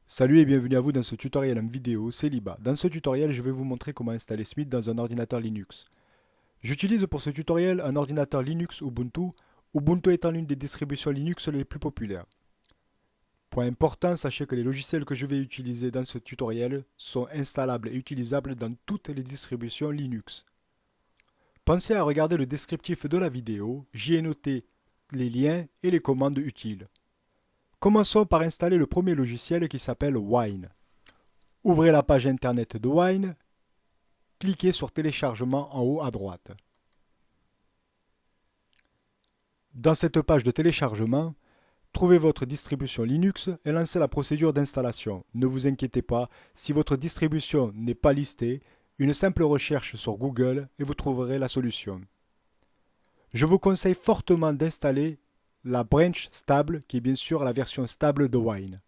Salut et bienvenue à vous dans ce tutoriel en vidéo, c'est Liba. Dans ce tutoriel, je vais vous montrer comment installer Smith dans un ordinateur Linux. J'utilise pour ce tutoriel un ordinateur Linux Ubuntu, Ubuntu étant l'une des distributions Linux les plus populaires. Point important, sachez que les logiciels que je vais utiliser dans ce tutoriel sont installables et utilisables dans toutes les distributions Linux. Pensez à regarder le descriptif de la vidéo, j'y ai noté les liens et les commandes utiles. Commençons par installer le premier logiciel qui s'appelle Wine. Ouvrez la page internet de Wine, cliquez sur téléchargement en haut à droite. Dans cette page de téléchargement, trouvez votre distribution Linux et lancez la procédure d'installation. Ne vous inquiétez pas, si votre distribution n'est pas listée, une simple recherche sur Google et vous trouverez la solution. Je vous conseille fortement d'installer la branch stable qui est bien sûr la version stable de Wine.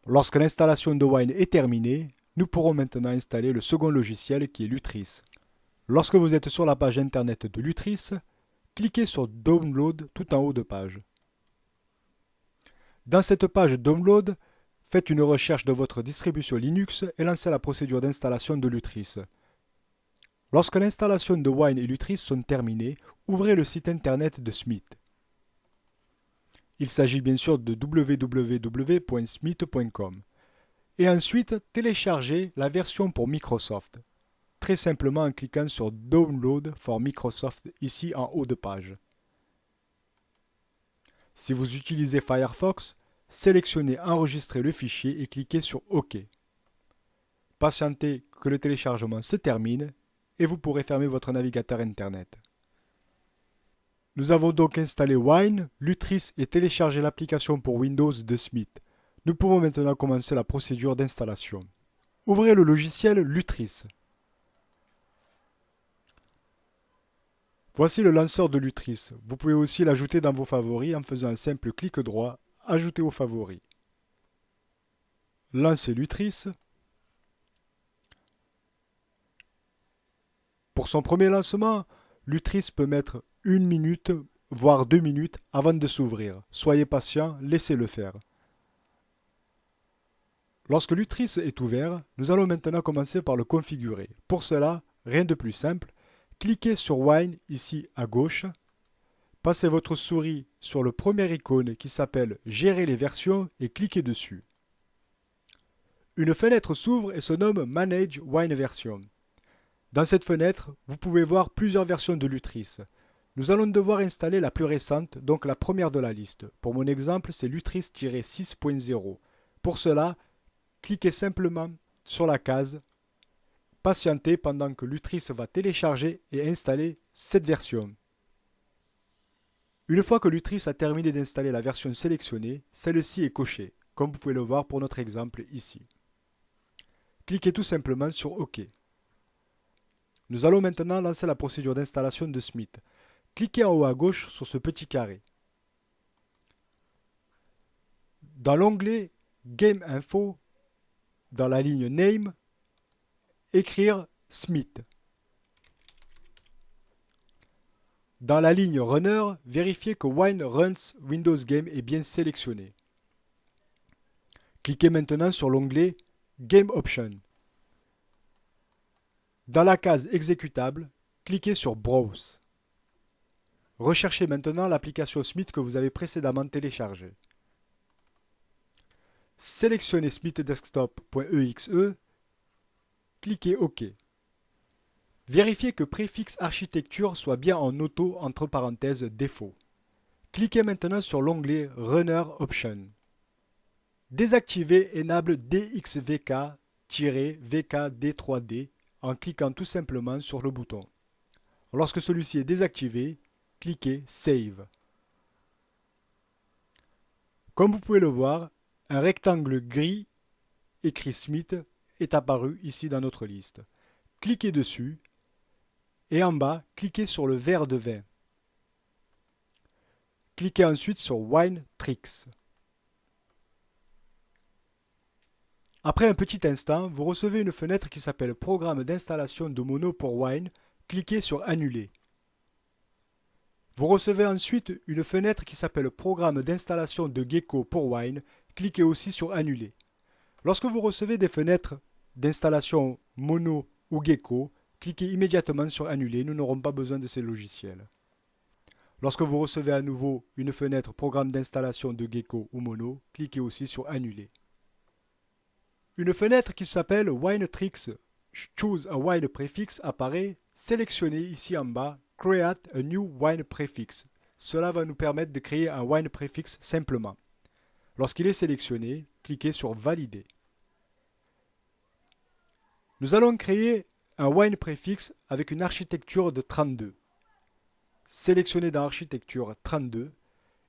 Lorsque l'installation de Wine est terminée, nous pourrons maintenant installer le second logiciel qui est Lutris. Lorsque vous êtes sur la page internet de Lutris, cliquez sur Download tout en haut de page. Dans cette page Download, faites une recherche de votre distribution Linux et lancez la procédure d'installation de Lutris. Lorsque l'installation de Wine et Lutris sont terminées, ouvrez le site internet de Smith. Il s'agit bien sûr de www.smith.com. Et ensuite, téléchargez la version pour Microsoft. Très simplement en cliquant sur Download for Microsoft ici en haut de page. Si vous utilisez Firefox, sélectionnez Enregistrer le fichier et cliquez sur OK. Patientez que le téléchargement se termine et vous pourrez fermer votre navigateur Internet. Nous avons donc installé Wine, Lutris et téléchargé l'application pour Windows de Smith. Nous pouvons maintenant commencer la procédure d'installation. Ouvrez le logiciel Lutris. Voici le lanceur de Lutris. Vous pouvez aussi l'ajouter dans vos favoris en faisant un simple clic droit, ajouter aux favoris. Lancez Lutris. Pour son premier lancement, Lutris peut mettre 1 minute, voire 2 minutes avant de s'ouvrir. Soyez patient, laissez-le faire. Lorsque Lutris est ouvert, nous allons maintenant commencer par le configurer. Pour cela, rien de plus simple. Cliquez sur Wine ici à gauche. Passez votre souris sur le premier icône qui s'appelle Gérer les versions et cliquez dessus. Une fenêtre s'ouvre et se nomme Manage Wine Version. Dans cette fenêtre, vous pouvez voir plusieurs versions de Lutris. Nous allons devoir installer la plus récente, donc la première de la liste. Pour mon exemple, c'est Lutris-6.0. Pour cela, cliquez simplement sur la case. Patientez pendant que Lutris va télécharger et installer cette version. Une fois que Lutris a terminé d'installer la version sélectionnée, celle-ci est cochée, comme vous pouvez le voir pour notre exemple ici. Cliquez tout simplement sur OK. Nous allons maintenant lancer la procédure d'installation de Smith. Cliquez en haut à gauche sur ce petit carré. Dans l'onglet Game Info, dans la ligne Name, écrire Smith. Dans la ligne Runner, vérifiez que Wine Runs Windows Game est bien sélectionné. Cliquez maintenant sur l'onglet Game Options. Dans la case Exécutable, cliquez sur Browse. Recherchez maintenant l'application Smith que vous avez précédemment téléchargée. Sélectionnez smithdesktop.exe, cliquez OK. Vérifiez que préfixe architecture soit bien en auto entre parenthèses défaut. Cliquez maintenant sur l'onglet Runner Option. Désactivez Enable DXVK-VKD3D en cliquant tout simplement sur le bouton. Lorsque celui-ci est désactivé, cliquez Save. Comme vous pouvez le voir, un rectangle gris écrit Smith est apparu ici dans notre liste. Cliquez dessus et en bas, cliquez sur le verre de vin. Cliquez ensuite sur Wine Tricks. Après un petit instant, vous recevez une fenêtre qui s'appelle Programme d'installation de Mono pour Wine. Cliquez sur Annuler. Vous recevez ensuite une fenêtre qui s'appelle Programme d'installation de Gecko pour Wine. Cliquez aussi sur Annuler. Lorsque vous recevez des fenêtres d'installation Mono ou Gecko, cliquez immédiatement sur Annuler, nous n'aurons pas besoin de ces logiciels. Lorsque vous recevez à nouveau une fenêtre programme d'installation de Gecko ou Mono, cliquez aussi sur Annuler. Une fenêtre qui s'appelle Winetricks Choose a Wine Prefix apparaît. Sélectionnez ici en bas Create a new wine prefix. Cela va nous permettre de créer un wine prefix simplement. Lorsqu'il est sélectionné, cliquez sur Valider. Nous allons créer un wine prefix avec une architecture de 32. Sélectionnez dans Architecture 32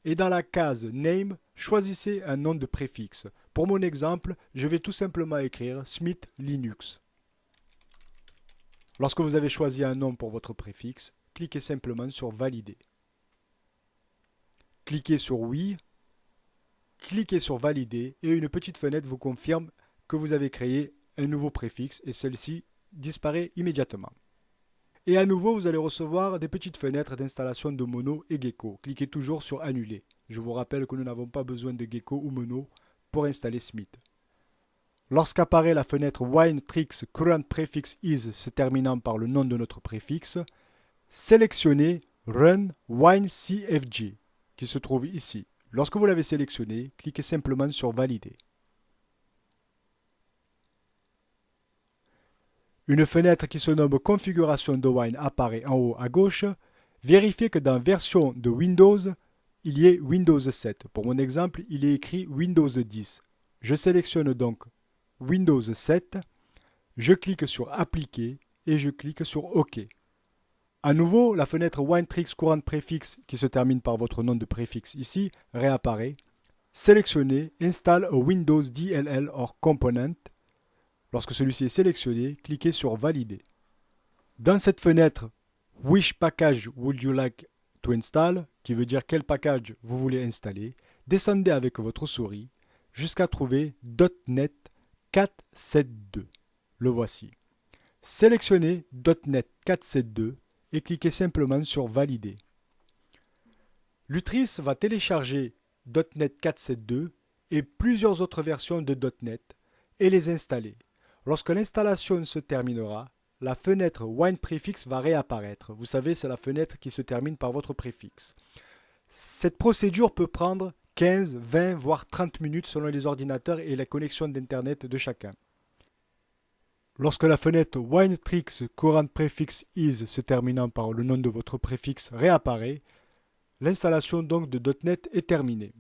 et dans la case Name, choisissez un nom de préfixe. Pour mon exemple, je vais tout simplement écrire Smith Linux. Lorsque vous avez choisi un nom pour votre préfixe, cliquez simplement sur Valider. Cliquez sur Oui, cliquez sur Valider et une petite fenêtre vous confirme que vous avez créé un nouveau préfixe et celle-ci disparaît immédiatement. Et à nouveau, vous allez recevoir des petites fenêtres d'installation de Mono et Gecko. Cliquez toujours sur Annuler. Je vous rappelle que nous n'avons pas besoin de Gecko ou Mono pour installer Smith. Lorsqu'apparaît la fenêtre Winetricks Current Prefix Is se terminant par le nom de notre préfixe, sélectionnez Run WineCFG qui se trouve ici. Lorsque vous l'avez sélectionné, cliquez simplement sur Valider. Une fenêtre qui se nomme Configuration de Wine apparaît en haut à gauche. Vérifiez que dans Version de Windows, il y ait Windows 7. Pour mon exemple, il est écrit Windows 10. Je sélectionne donc Windows 7, je clique sur Appliquer et je clique sur OK. À nouveau, la fenêtre Winetricks Current Prefix qui se termine par votre nom de préfixe ici réapparaît. Sélectionnez Install a Windows DLL or Component. Lorsque celui-ci est sélectionné, cliquez sur Valider. Dans cette fenêtre Which Package Would You Like to Install, qui veut dire quel package vous voulez installer, descendez avec votre souris jusqu'à trouver .NET 4.7.2. Le voici. Sélectionnez .NET 4.7.2 et cliquez simplement sur Valider. Lutris va télécharger .NET 4.7.2 et plusieurs autres versions de .NET et les installer. Lorsque l'installation se terminera, la fenêtre Wine Prefix va réapparaître. Vous savez, c'est la fenêtre qui se termine par votre préfixe. Cette procédure peut prendre 15, 20, voire 30 minutes selon les ordinateurs et la connexion d'Internet de chacun. Lorsque la fenêtre Winetricks Current Prefix Is se terminant par le nom de votre préfixe réapparaît, l'installation donc de .NET est terminée.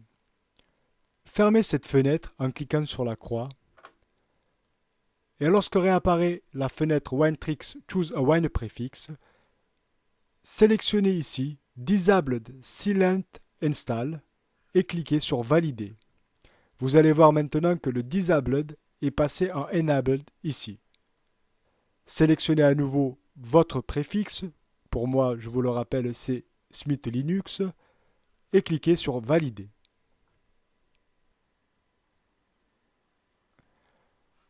Fermez cette fenêtre en cliquant sur la croix. Et lorsque réapparaît la fenêtre Winetricks Choose a Wine Prefix, sélectionnez ici Disabled Silent Install et cliquez sur Valider. Vous allez voir maintenant que le Disabled est passé en Enabled ici. Sélectionnez à nouveau votre préfixe, pour moi je vous le rappelle c'est Smith Linux, et cliquez sur Valider.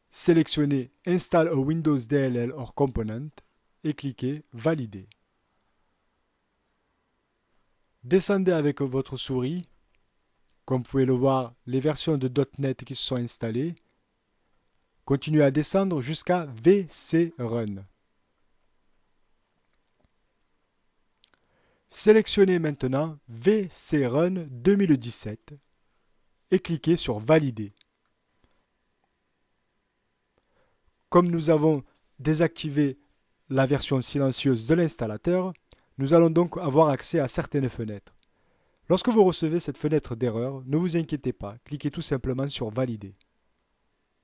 Sélectionnez Install a Windows DLL or Component et cliquez Valider. Descendez avec votre souris. Comme vous pouvez le voir, les versions de .NET qui se sont installées. Continuez à descendre jusqu'à VCRun. Sélectionnez maintenant VCRun 2017 et cliquez sur Valider. Comme nous avons désactivé la version silencieuse de l'installateur, nous allons donc avoir accès à certaines fenêtres. Lorsque vous recevez cette fenêtre d'erreur, ne vous inquiétez pas, cliquez tout simplement sur Valider.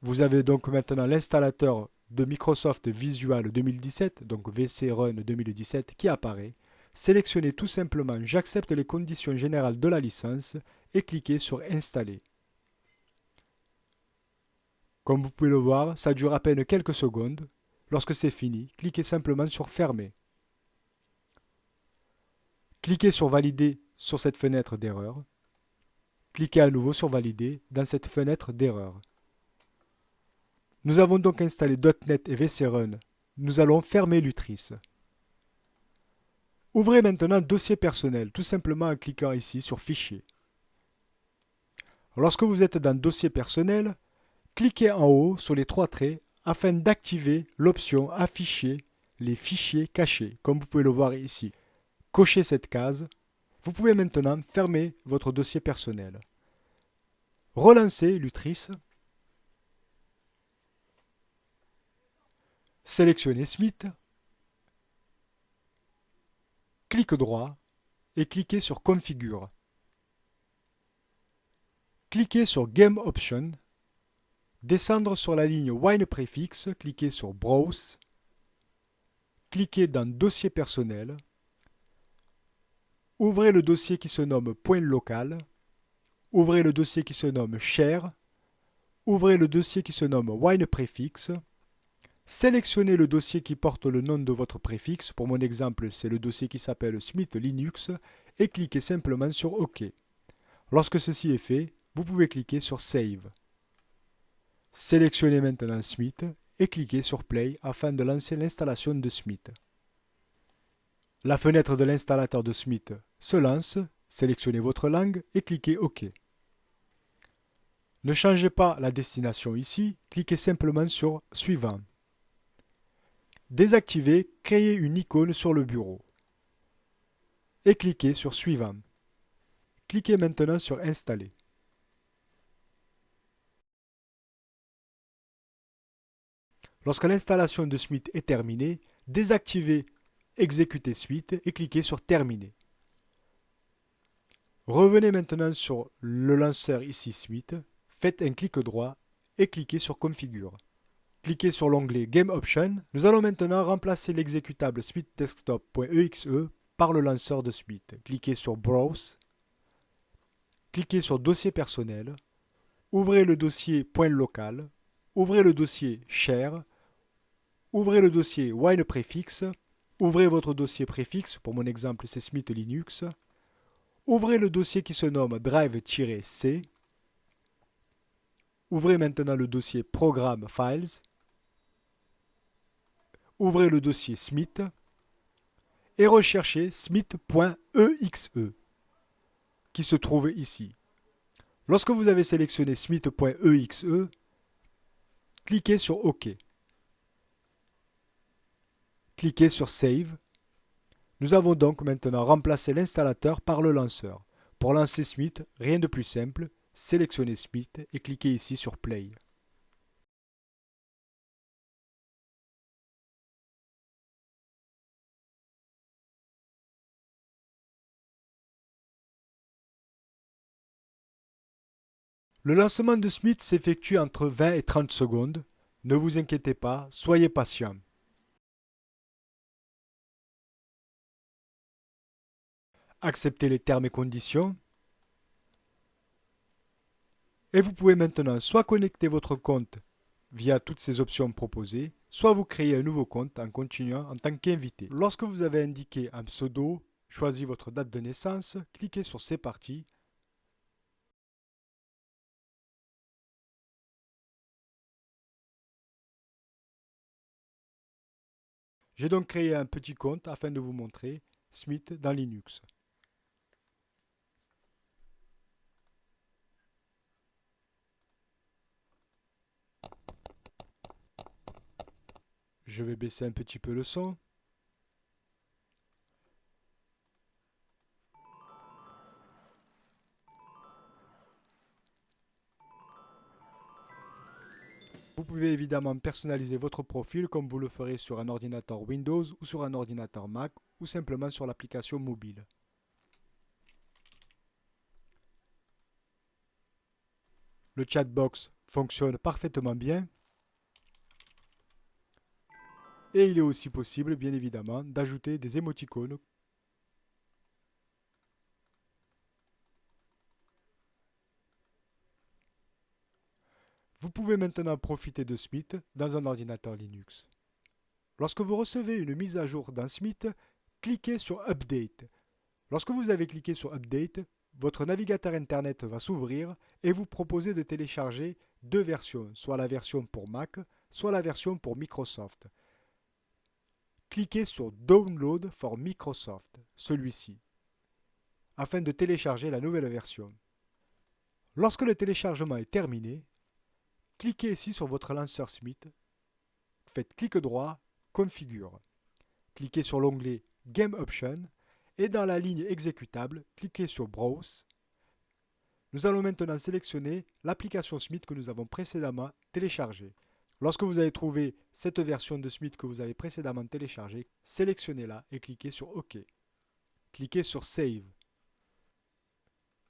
Vous avez donc maintenant l'installateur de Microsoft Visual 2017, donc VCRun 2017, qui apparaît. Sélectionnez tout simplement J'accepte les conditions générales de la licence et cliquez sur Installer. Comme vous pouvez le voir, ça dure à peine quelques secondes. Lorsque c'est fini, cliquez simplement sur Fermer. Cliquez sur Valider sur cette fenêtre d'erreur. Cliquez à nouveau sur Valider dans cette fenêtre d'erreur. Nous avons donc installé .NET et VCRun. Nous allons fermer Lutris. Ouvrez maintenant Dossier personnel, tout simplement en cliquant ici sur Fichier. Lorsque vous êtes dans Dossier personnel, Cliquez en haut sur les trois traits afin d'activer l'option Afficher les fichiers cachés, comme vous pouvez le voir ici. Cochez cette case. Vous pouvez maintenant fermer votre dossier personnel. Relancez Lutris. Sélectionnez Smith. Clic droit et cliquez sur Configure. Cliquez sur Game Option. Descendre sur la ligne Wine Prefix, cliquez sur Browse. Cliquez dans Dossier personnel. Ouvrez le dossier qui se nomme Point local. Ouvrez le dossier qui se nomme Share. Ouvrez le dossier qui se nomme Wine Prefix. Sélectionnez le dossier qui porte le nom de votre préfixe. Pour mon exemple, c'est le dossier qui s'appelle Smith Linux. Et cliquez simplement sur OK. Lorsque ceci est fait, vous pouvez cliquer sur Save. Sélectionnez maintenant Smith et cliquez sur Play afin de lancer l'installation de Smith. La fenêtre de l'installateur de Smith se lance. Sélectionnez votre langue et cliquez OK. Ne changez pas la destination ici, cliquez simplement sur Suivant. Désactivez, créez une icône sur le bureau. Et cliquez sur Suivant. Cliquez maintenant sur Installer. Lorsque l'installation de Smith est terminée, désactivez Exécuter suite et cliquez sur Terminer. Revenez maintenant sur le lanceur ici Smith, faites un clic droit et cliquez sur Configure. Cliquez sur l'onglet Game Option. Nous allons maintenant remplacer l'exécutable smithdesktop.exe par le lanceur de Smith. Cliquez sur Browse. Cliquez sur Dossier personnel. Ouvrez le dossier Point local. Ouvrez le dossier Share. Ouvrez le dossier Wine Prefix. Ouvrez votre dossier préfixe, pour mon exemple c'est Smith Linux. Ouvrez le dossier qui se nomme Drive-C. Ouvrez maintenant le dossier Program Files. Ouvrez le dossier Smith et recherchez smith.exe qui se trouve ici. Lorsque vous avez sélectionné smith.exe, cliquez sur OK. Cliquez sur Save. Nous avons donc maintenant remplacé l'installateur par le lanceur. Pour lancer Smith, rien de plus simple, sélectionnez Smith et cliquez ici sur Play. Le lancement de Smith s'effectue entre 20 et 30 secondes. Ne vous inquiétez pas, soyez patient. Acceptez les termes et conditions. Et vous pouvez maintenant soit connecter votre compte via toutes ces options proposées, soit vous créer un nouveau compte en continuant en tant qu'invité. Lorsque vous avez indiqué un pseudo, choisi votre date de naissance, cliquez sur C'est parti. J'ai donc créé un petit compte afin de vous montrer Smith dans Linux. Je vais baisser un petit peu le son. Vous pouvez évidemment personnaliser votre profil comme vous le ferez sur un ordinateur Windows ou sur un ordinateur Mac ou simplement sur l'application mobile. Le chatbox fonctionne parfaitement bien. Et il est aussi possible, bien évidemment, d'ajouter des émoticônes. Vous pouvez maintenant profiter de Smith dans un ordinateur Linux. Lorsque vous recevez une mise à jour dans Smith, cliquez sur Update. Lorsque vous avez cliqué sur Update, votre navigateur Internet va s'ouvrir et vous proposer de télécharger deux versions, soit la version pour Mac, soit la version pour Microsoft. Cliquez sur Download for Microsoft, celui-ci, afin de télécharger la nouvelle version. Lorsque le téléchargement est terminé, Cliquez ici sur votre lanceur Smith. Faites clic droit, Configure. Cliquez sur l'onglet Game Options et dans la ligne exécutable, cliquez sur Browse. Nous allons maintenant sélectionner l'application Smith que nous avons précédemment téléchargée. Lorsque vous avez trouvé cette version de Smith que vous avez précédemment téléchargée, sélectionnez-la et cliquez sur OK. Cliquez sur Save.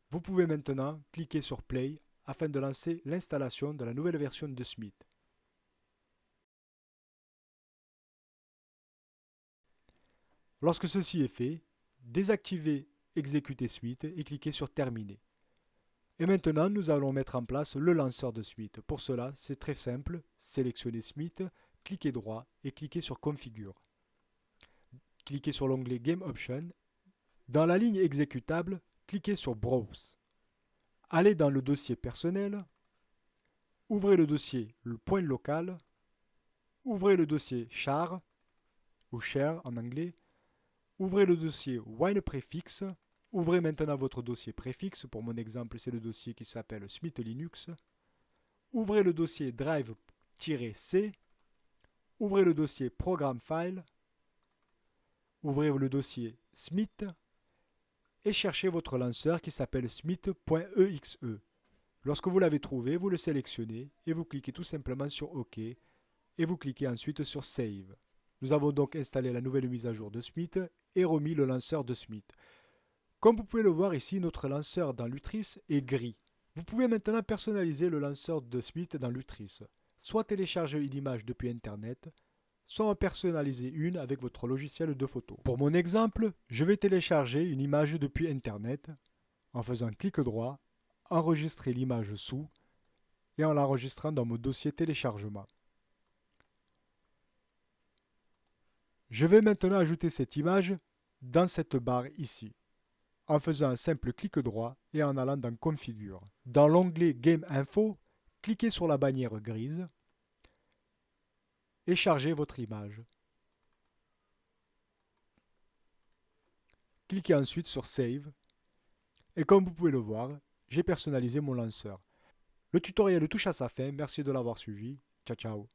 Vous pouvez maintenant cliquer sur Play afin de lancer l'installation de la nouvelle version de Smith. Lorsque ceci est fait, désactivez Exécuter Smith et cliquez sur Terminer. Et maintenant, nous allons mettre en place le lanceur de Smith. Pour cela, c'est très simple. Sélectionnez Smith, cliquez droit et cliquez sur Configure. Cliquez sur l'onglet Game Options. Dans la ligne exécutable, cliquez sur Browse. Allez dans le dossier personnel. Ouvrez le dossier le point local. Ouvrez le dossier char ou share en anglais. Ouvrez le dossier wine préfixe. Ouvrez maintenant votre dossier préfixe. Pour mon exemple, c'est le dossier qui s'appelle Smith Linux. Ouvrez le dossier drive-c. Ouvrez le dossier programme file. Ouvrez le dossier Smith et cherchez votre lanceur qui s'appelle smith.exe. Lorsque vous l'avez trouvé, vous le sélectionnez et vous cliquez tout simplement sur OK et vous cliquez ensuite sur Save. Nous avons donc installé la nouvelle mise à jour de Smith et remis le lanceur de Smith. Comme vous pouvez le voir ici, notre lanceur dans Lutris est gris. Vous pouvez maintenant personnaliser le lanceur de Smith dans Lutris. Soit télécharger une image depuis Internet, soit en personnaliser une avec votre logiciel de photo. Pour mon exemple, je vais télécharger une image depuis Internet en faisant clic droit, enregistrer l'image sous et en l'enregistrant dans mon dossier téléchargement. Je vais maintenant ajouter cette image dans cette barre ici, en faisant un simple clic droit et en allant dans Configure. Dans l'onglet Game Info, cliquez sur la bannière grise et chargez votre image. Cliquez ensuite sur Save et comme vous pouvez le voir, j'ai personnalisé mon lanceur. Le tutoriel touche à sa fin, merci de l'avoir suivi. Ciao ciao.